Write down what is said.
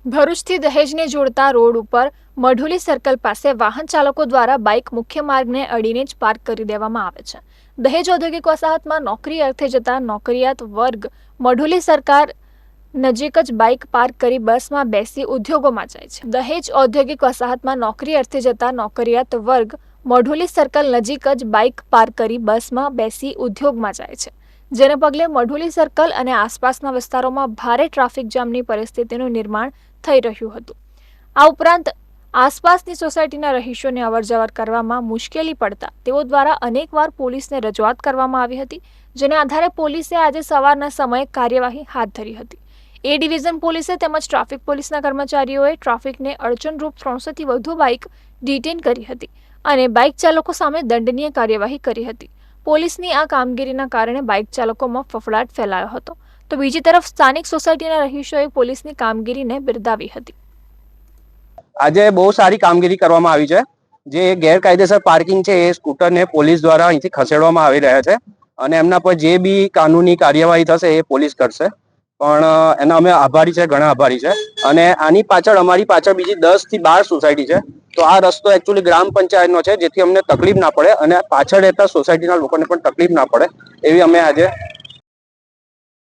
ભરૂચથી દહેજને જોડતા રોડ ઉપર મઢુલી સર્કલ પાસે વાહન ચાલકો દ્વારા બાઇક મુખ્ય માર્ગને અડીને જ પાર્ક કરી દેવામાં આવે છે। દહેજ ઔદ્યોગિક વસાહતમાં નોકરી અર્થે જતા નોકરિયાત વર્ગ મઢુલી સરકાર નજીક જ બાઇક પાર્ક કરી બસમાં બેસી ઉદ્યોગોમાં જાય છે। દહેજ ઔદ્યોગિક વસાહતમાં નોકરી અર્થે જતા નોકરિયાત વર્ગ મઢુલી સર્કલ નજીક જ બાઇક પાર્ક કરી બસમાં બેસી ઉદ્યોગમાં જાય છે, જેને પગલે મઢુલી સર્કલ અને આસપાસના વિસ્તારોમાં ભારે ટ્રાફિક જામની પરિસ્થિતિનું નિર્માણ થઈ રહ્યું હતું। આ ઉપરાંત આસપાસની સોસાયટીના રહીશોને અવરજવર કરવામાં મુશ્કેલી પડતા તેઓ દ્વારા અનેકવાર પોલીસને રજૂઆત કરવામાં આવી હતી, જેને આધારે પોલીસે આજે સવારના સમયે કાર્યવાહી હાથ ધરી હતી। એ ડિવિઝન પોલીસે તેમજ ટ્રાફિક પોલીસના કર્મચારીઓએ ટ્રાફિકને અડચણરૂપ 300થી વધુ બાઇક ડિટેન કરી હતી અને બાઇક ચાલકો સામે દંડનીય કાર્યવાહી કરી હતી। પોલીસની આ કામગીરીના કારણે બાઇક ચાલકોમાં ફફડાટ ફેલાયો હતો, તો બીજી તરફ સ્થાનિક સોસાયટીના રહીશોએ પોલીસની કામગીરીને બિરદાવી હતી। આજે બહુ સારી કામગીરી કરવામાં આવી છે। જે ગેરકાયદેસર પાર્કિંગ છે એ સ્કૂટરને પોલીસ દ્વારા અહીંથી ખસેડવામાં આવી રહ્યા છે અને એમના પર જે બી કાનૂની કાર્યવાહી થશે એ પોલીસ કરશે। પણ એના અમે આભારી છે, ઘણા આભારી છે। અને આની પાછળ અમારી પાછળ બીજી 10 થી 12 સોસાયટી છે, તો આ રસ્તો એકચ્યુઅલી ગ્રામ પંચાયતનો છે, જેથી અમને તકલીફ ના પડે અને પાછળ રહેતા સોસાયટીના લોકોને પણ તકલીફ ના પડે એવી અમે આજે